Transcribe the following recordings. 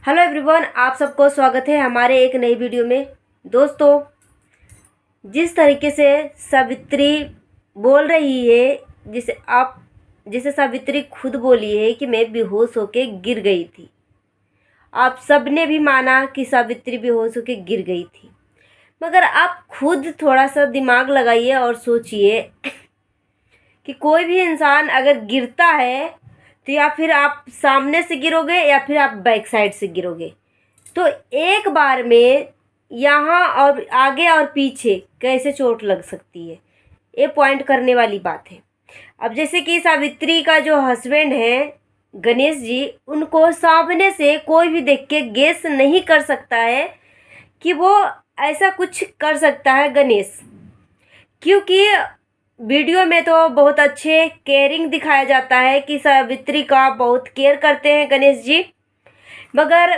Hello everyone, आप सबको स्वागत है हमारे एक नई वीडियो में। दोस्तों, जिस तरीके से सावित्री बोल रही है, जिसे सावित्री खुद बोली है कि मैं बेहोश होके गिर गई थी। आप सब ने भी माना कि सावित्री बेहोश होके गिर गई थी, मगर आप खुद थोड़ा सा दिमाग लगाइए और सोचिए कि कोई भी इंसान अगर गिरता है तो या फिर आप सामने से गिरोगे या फिर आप बैक साइड से गिरोगे, तो एक बार में यहाँ और आगे और पीछे कैसे चोट लग सकती है, ये पॉइंट करने वाली बात है। अब जैसे कि सावित्री का जो हस्बैंड है गणेश जी, उनको सामने से कोई भी देख के गेस नहीं कर सकता है कि वो ऐसा कुछ कर सकता है गणेश, क्योंकि वीडियो में तो बहुत अच्छे केयरिंग दिखाया जाता है कि सावित्री का बहुत केयर करते हैं गणेश जी, मगर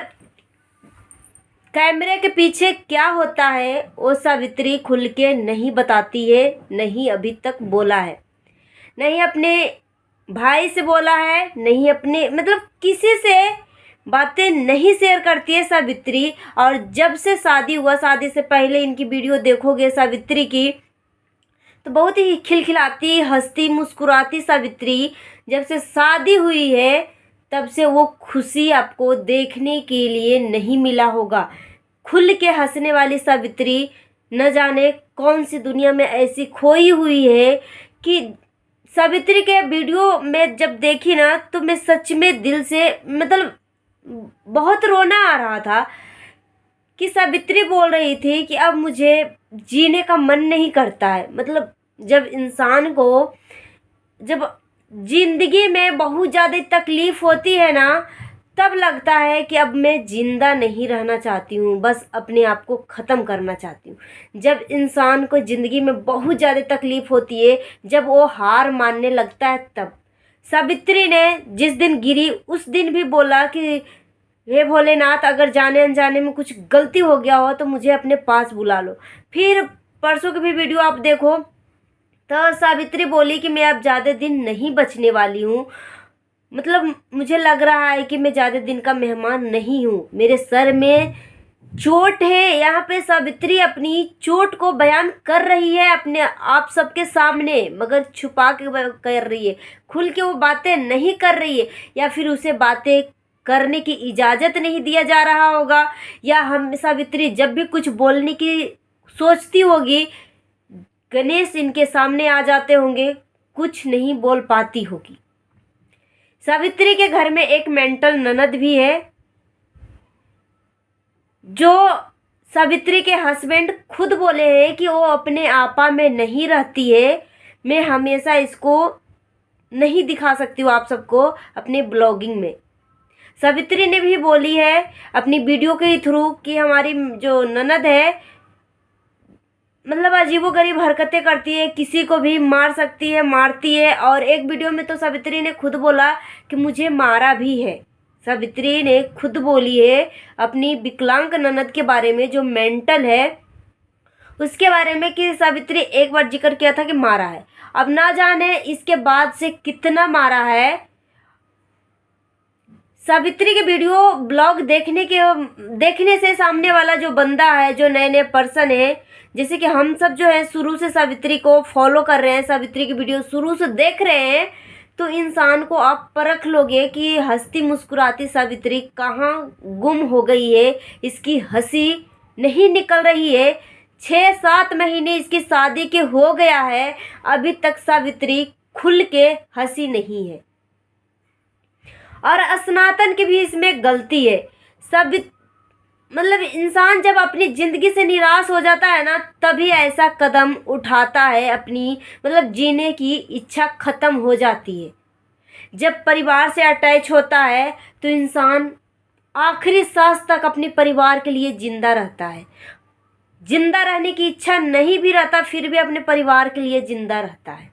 कैमरे के पीछे क्या होता है वो सावित्री खुल के नहीं बताती है, नहीं अभी तक बोला है, नहीं अपने भाई से बोला है, नहीं अपने किसी से बातें नहीं शेयर करती है सावित्री। और जब से शादी हुआ, शादी से पहले इनकी वीडियो देखोगे सावित्री की, तो बहुत ही खिलखिलाती, हंसती, मुस्कुराती सावित्री। जब से शादी हुई है तब से वो खुशी आपको देखने के लिए नहीं मिला होगा। खुल के हंसने वाली सावित्री न जाने कौन सी दुनिया में ऐसी खोई हुई है कि सावित्री के वीडियो में जब देखी ना, तो मैं सच में दिल से बहुत रोना आ रहा था कि सावित्री बोल रही थी कि अब मुझे जीने का मन नहीं करता है। जब इंसान को जब जिंदगी में बहुत ज़्यादा तकलीफ़ होती है ना, तब लगता है कि अब मैं ज़िंदा नहीं रहना चाहती हूँ, बस अपने आप को ख़त्म करना चाहती हूँ। जब इंसान को ज़िंदगी में बहुत ज़्यादा तकलीफ़ होती है, जब वो हार मानने लगता है, तब सावित्री ने जिस दिन गिरी उस दिन भी बोला कि हे भोलेनाथ, अगर जाने अनजाने में कुछ गलती हो गया हो तो मुझे अपने पास बुला लो। फिर परसों की भी वीडियो आप देखो तो सावित्री बोली कि मैं अब ज़्यादा दिन नहीं बचने वाली हूँ। मुझे लग रहा है कि मैं ज़्यादा दिन का मेहमान नहीं हूँ, मेरे सर में चोट है। यहाँ पे सावित्री अपनी चोट को बयान कर रही है अपने आप सबके सामने, मगर छुपा के कर रही है, खुल के वो बातें नहीं कर रही है। या फिर उसे बातें करने की इजाज़त नहीं दिया जा रहा होगा, या हम सावित्री जब भी कुछ बोलने की सोचती होगी, गणेश इनके सामने आ जाते होंगे, कुछ नहीं बोल पाती होगी। सावित्री के घर में एक मेंटल ननद भी है, जो सावित्री के हस्बैंड खुद बोले हैं कि वो अपने आपा में नहीं रहती है। मैं हमेशा इसको नहीं दिखा सकती हूँ आप सबको अपने ब्लॉगिंग में। सावित्री ने भी बोली है अपनी वीडियो के थ्रू कि हमारी जो ननद है अजीबोगरीब हरकतें करती है, किसी को भी मार सकती है, मारती है। और एक वीडियो में तो सावित्री ने खुद बोला कि मुझे मारा भी है। सावित्री ने खुद बोली है अपनी विकलांग ननद के बारे में, जो मेंटल है, उसके बारे में, कि सावित्री एक बार जिक्र किया था कि मारा है। अब ना जाने इसके बाद से कितना मारा है। सावित्री के वीडियो ब्लॉग देखने से सामने वाला जो बंदा है, जो नए नए पर्सन है, जैसे कि हम सब जो है शुरू से सावित्री को फॉलो कर रहे हैं, सावित्री की वीडियो शुरू से देख रहे हैं, तो इंसान को आप परख लोगे कि हंसती मुस्कुराती सावित्री कहाँ गुम हो गई है। इसकी हंसी नहीं निकल रही है। 6-7 महीने इसकी शादी के हो गया है, अभी तक सावित्री खुल के हंसी नहीं है। और सनातन की भी इसमें गलती है। इंसान जब अपनी ज़िंदगी से निराश हो जाता है ना, तभी ऐसा कदम उठाता है, अपनी जीने की इच्छा ख़त्म हो जाती है। जब परिवार से अटैच होता है तो इंसान आखिरी सांस तक अपने परिवार के लिए ज़िंदा रहता है। ज़िंदा रहने की इच्छा नहीं भी रहता, फिर भी अपने परिवार के लिए ज़िंदा रहता है।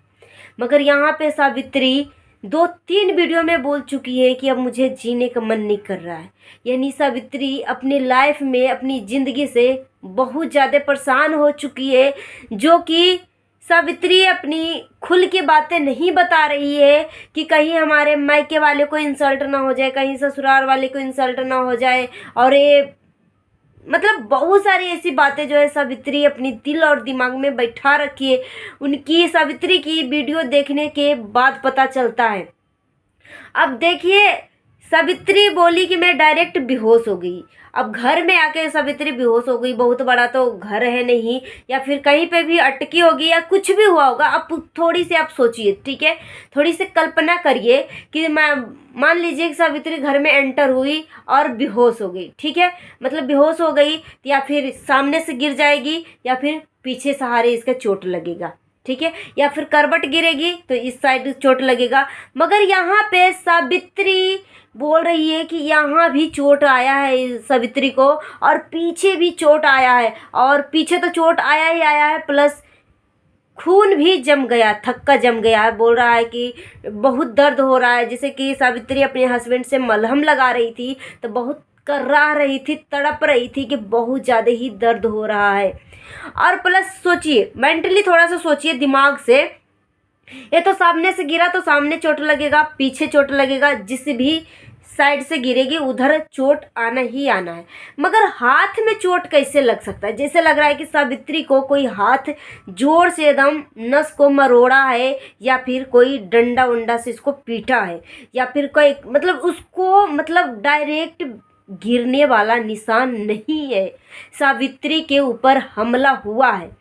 मगर यहाँ पे सावित्री 2-3 वीडियो में बोल चुकी है कि अब मुझे जीने का मन नहीं कर रहा है। यानी सावित्री अपनी लाइफ में, अपनी ज़िंदगी से बहुत ज़्यादा परेशान हो चुकी है, जो कि सावित्री अपनी खुल के बातें नहीं बता रही है कि कहीं हमारे मायके वाले को इंसल्ट ना हो जाए, कहीं ससुराल वाले को इंसल्ट ना हो जाए। और ये मतलब बहुत सारी ऐसी बातें जो है सावित्री अपनी दिल और दिमाग में बैठा रखी है। उनकी सावित्री की वीडियो देखने के बाद पता चलता है। अब देखिए, सावित्री बोली कि मैं डायरेक्ट बेहोश हो गई। अब घर में आके सावित्री बेहोश हो गई, बहुत बड़ा तो घर है नहीं, या फिर कहीं पे भी अटकी होगी या कुछ भी हुआ होगा। अब थोड़ी सी आप सोचिए, ठीक है, थोड़ी सी कल्पना करिए कि मान लीजिए कि सावित्री घर में एंटर हुई और बेहोश हो गई, ठीक है, मतलब बेहोश हो गई, या फिर सामने से गिर जाएगी, या फिर पीछे सहारे इसका चोट लगेगा, ठीक है, या फिर करवट गिरेगी तो इस साइड चोट लगेगा। मगर यहाँ पे सावित्री बोल रही है कि यहाँ भी चोट आया है सावित्री को, और पीछे भी चोट आया है, और पीछे तो चोट आया ही आया है, प्लस खून भी जम गया, थक्का जम गया है। बोल रहा है कि बहुत दर्द हो रहा है, जैसे कि सावित्री अपने हस्बैंड से मलहम लगा रही थी तो बहुत कर्रा रही थी, तड़प रही थी कि बहुत ज़्यादा ही दर्द हो रहा है। और प्लस सोचिए, मेंटली थोड़ा सा सोचिए दिमाग से, ये तो सामने से गिरा तो सामने चोट लगेगा, पीछे चोट लगेगा, जिस भी साइड से गिरेगी उधर चोट आना ही आना है। मगर हाथ में चोट कैसे लग सकता है? जैसे लग रहा है कि सावित्री को कोई हाथ जोर से एकदम नस को मरोड़ा है, या फिर कोई डंडा उंडा से इसको पीटा है, या फिर कोई मतलब उसको मतलब डायरेक्ट गिरने वाला निशान नहीं है, सावित्री के ऊपर हमला हुआ है।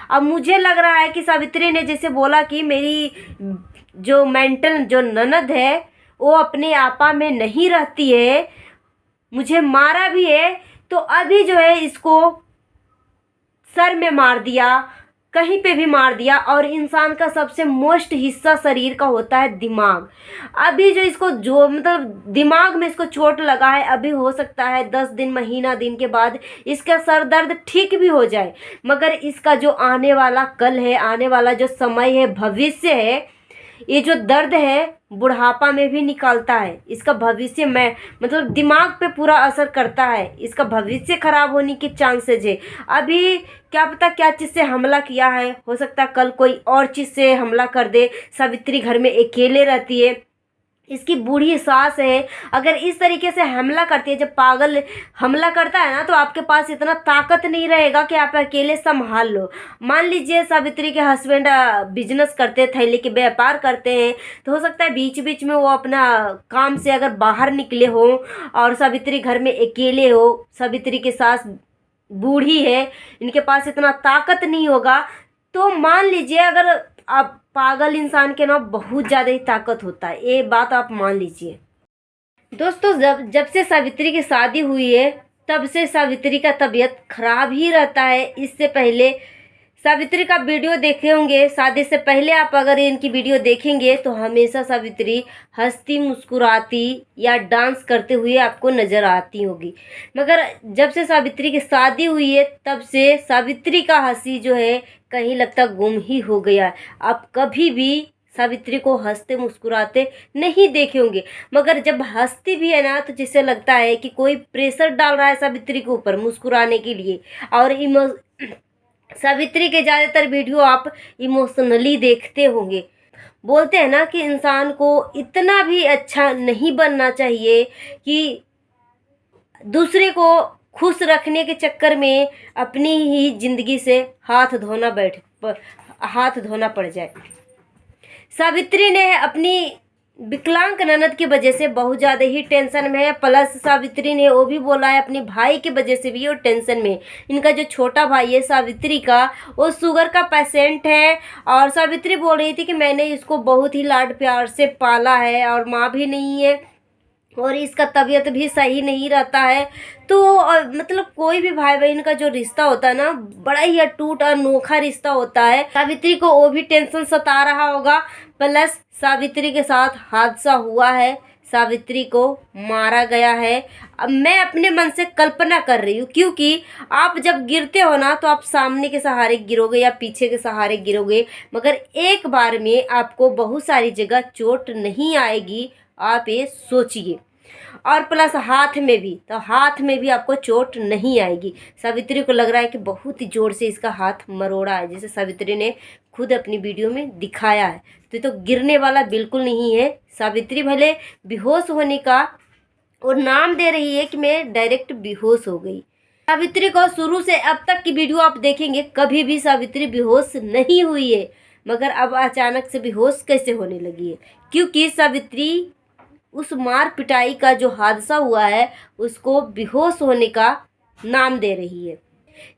अब मुझे लग रहा है कि सावित्री ने जैसे बोला कि मेरी जो मेंटल जो ननद है वो अपने आपा में नहीं रहती है, मुझे मारा भी है, तो अभी जो है इसको सर में मार दिया, कहीं पे भी मार दिया। और इंसान का सबसे मोस्ट हिस्सा शरीर का होता है दिमाग। अभी जो इसको जो मतलब दिमाग में इसको चोट लगा है, अभी हो सकता है 10 दिन महीना दिन के बाद इसका सर दर्द ठीक भी हो जाए, मगर इसका जो आने वाला कल है, आने वाला जो समय है, भविष्य है, ये जो दर्द है बुढ़ापा में भी निकलता है। इसका भविष्य में मतलब दिमाग पे पूरा असर करता है, इसका भविष्य खराब होने के चांसेज है। अभी क्या पता क्या चीज़ से हमला किया है, हो सकता है कल कोई और चीज़ से हमला कर दे। सावित्री घर में अकेले रहती है, इसकी बूढ़ी सास है, अगर इस तरीके से हमला करती है, जब पागल हमला करता है ना, तो आपके पास इतना ताकत नहीं रहेगा कि आप अकेले संभाल लो। मान लीजिए सावित्री के हस्बैंड बिजनेस करते हैं, थैले के व्यापार करते हैं, तो हो सकता है बीच बीच में वो अपना काम से अगर बाहर निकले हो और सावित्री घर में अकेले हो, सावित्री की सास बूढ़ी है, इनके पास इतना ताकत नहीं होगा। तो मान लीजिए अगर आप पागल इंसान के ना बहुत ज़्यादा ही ताकत होता है, ये बात आप मान लीजिए। दोस्तों, जब से सावित्री की शादी हुई है तब से सावित्री का तबीयत खराब ही रहता है। इससे पहले सावित्री का वीडियो देखे होंगे, शादी से पहले आप अगर इनकी वीडियो देखेंगे तो हमेशा सावित्री हंसती मुस्कुराती या डांस करते हुए आपको नज़र आती होगी। मगर जब से सावित्री की शादी हुई है तब से सावित्री का हंसी जो है कहीं लगता गुम ही हो गया है। आप कभी भी सावित्री को हंसते मुस्कुराते नहीं देखे होंगे, मगर जब हंसती भी है ना तो जैसे लगता है कि कोई प्रेशर डाल रहा है सावित्री के ऊपर मुस्कुराने के लिए। और सावित्री के ज़्यादातर वीडियो आप इमोशनली देखते होंगे। बोलते हैं ना कि इंसान को इतना भी अच्छा नहीं बनना चाहिए कि दूसरे को खुश रखने के चक्कर में अपनी ही ज़िंदगी से हाथ धोना पड़ जाए। सावित्री ने अपनी विकलांग ननद की वजह से बहुत ज़्यादा ही टेंशन में है। प्लस सावित्री ने वो भी बोला है अपने भाई की वजह से भी वो टेंशन में। इनका जो छोटा भाई है सावित्री का, वो शुगर का पेशेंट है, और सावित्री बोल रही थी कि मैंने इसको बहुत ही लाड प्यार से पाला है और माँ भी नहीं है और इसका तबीयत भी सही नहीं रहता है। तो मतलब कोई भी भाई बहन का जो रिश्ता होता है ना, बड़ा ही अटूट अनोखा रिश्ता होता है। सावित्री को वो भी टेंशन सता रहा होगा। प्लस सावित्री के साथ हादसा हुआ है, सावित्री को मारा गया है। अब मैं अपने मन से कल्पना कर रही हूँ, क्योंकि आप जब गिरते हो ना तो आप सामने के सहारे गिरोगे या पीछे के सहारे गिरोगे, मगर एक बार में आपको बहुत सारी जगह चोट नहीं आएगी। आप ये सोचिए। और प्लस हाथ में भी, तो हाथ में भी आपको चोट नहीं आएगी। सावित्री को लग रहा है कि बहुत ही ज़ोर से इसका हाथ मरोड़ा है, जैसे सावित्री ने खुद अपनी वीडियो में दिखाया है। तो ये तो गिरने वाला बिल्कुल नहीं है। सावित्री भले बेहोश होने का और नाम दे रही है कि मैं डायरेक्ट बेहोश हो गई। सावित्री को शुरू से अब तक की वीडियो आप देखेंगे, कभी भी सावित्री बेहोश नहीं हुई है, मगर अब अचानक से बेहोश कैसे होने लगी है? क्योंकि सावित्री उस मार पिटाई का जो हादसा हुआ है उसको बेहोश होने का नाम दे रही है।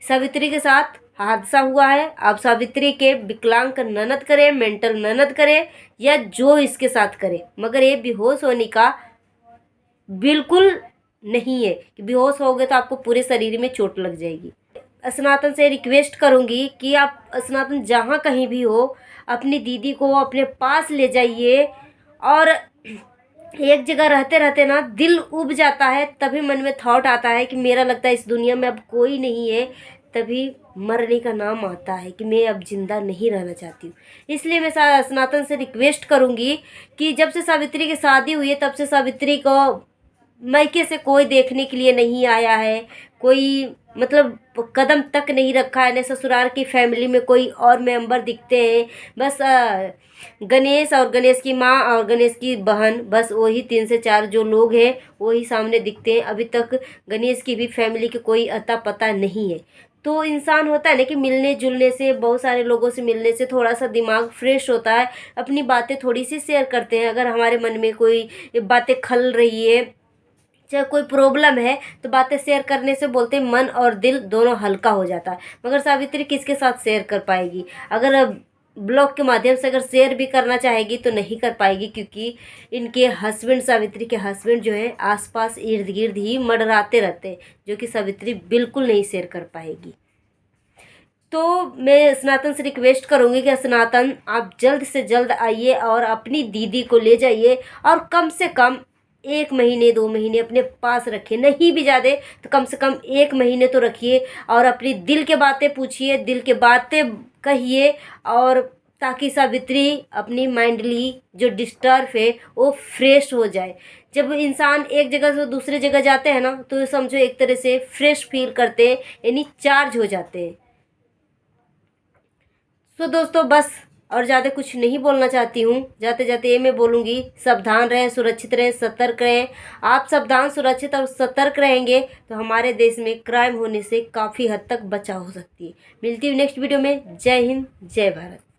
सावित्री के साथ हादसा हुआ है, अब सावित्री के विकलांग ननद करे, मेंटल ननद करे या जो इसके साथ करे, मगर ये बेहोश होने का बिल्कुल नहीं है कि बेहोश हो गए तो आपको पूरे शरीर में चोट लग जाएगी। सनातन से रिक्वेस्ट करूंगी कि आप सनातन जहाँ कहीं भी हो अपनी दीदी को अपने पास ले जाइए। और एक जगह रहते रहते ना दिल उब जाता है, तभी मन में थॉट आता है कि मेरा लगता है इस दुनिया में अब कोई नहीं है, तभी मरने का नाम आता है कि मैं अब जिंदा नहीं रहना चाहती हूँ। इसलिए मैं सनातन से रिक्वेस्ट करूँगी कि जब से सावित्री की शादी हुई है तब से सावित्री को मायके से कोई देखने के लिए नहीं आया है, कोई मतलब कदम तक नहीं रखा है, न ससुराल की फैमिली में कोई और मेंबर दिखते हैं। बस गणेश और गणेश की माँ और गणेश की बहन, बस वही 3 से 4 जो लोग हैं वही सामने दिखते हैं। अभी तक गणेश की भी फैमिली के कोई अता पता नहीं है। तो इंसान होता है ना कि मिलने जुलने से, बहुत सारे लोगों से मिलने से थोड़ा सा दिमाग फ्रेश होता है, अपनी बातें थोड़ी सी शेयर करते हैं। अगर हमारे मन में कोई बातें खल रही है, चाहे कोई प्रॉब्लम है, तो बातें शेयर करने से बोलते हैं मन और दिल दोनों हल्का हो जाता है। मगर सावित्री किसके साथ शेयर कर पाएगी? अगर ब्लॉग के माध्यम से अगर शेयर भी करना चाहेगी तो नहीं कर पाएगी, क्योंकि इनके हस्बैंड, सावित्री के हस्बैंड जो है आसपास इर्द गिर्द ही मंडराते रहते हैं, जो कि सावित्री बिल्कुल नहीं शेयर कर पाएगी। तो मैं सनातन से रिक्वेस्ट करूँगी कि सनातन आप जल्द से जल्द आइए और अपनी दीदी को ले जाइए, और कम से कम 1 महीने 2 महीने अपने पास रखिए, नहीं भी ज़्यादा तो कम से कम 1 महीने तो रखिए, और अपनी दिल के बातें पूछिए, दिल के बातें कहिए, और ताकि सावित्री अपनी माइंडली जो डिस्टर्ब है वो फ्रेश हो जाए। जब इंसान एक जगह से दूसरे जगह जाते हैं ना, तो समझो एक तरह से फ्रेश फील करते हैं, यानी चार्ज हो जाते हैं। तो दोस्तों बस और ज़्यादा कुछ नहीं बोलना चाहती हूँ। जाते जाते ये मैं बोलूँगी, सावधान रहें, सुरक्षित रहें, सतर्क रहें। आप सावधान, सुरक्षित और सतर्क रहेंगे तो हमारे देश में क्राइम होने से काफ़ी हद तक बचाव हो सकती है। मिलती हूँ नेक्स्ट वीडियो में। जय हिंद, जय भारत।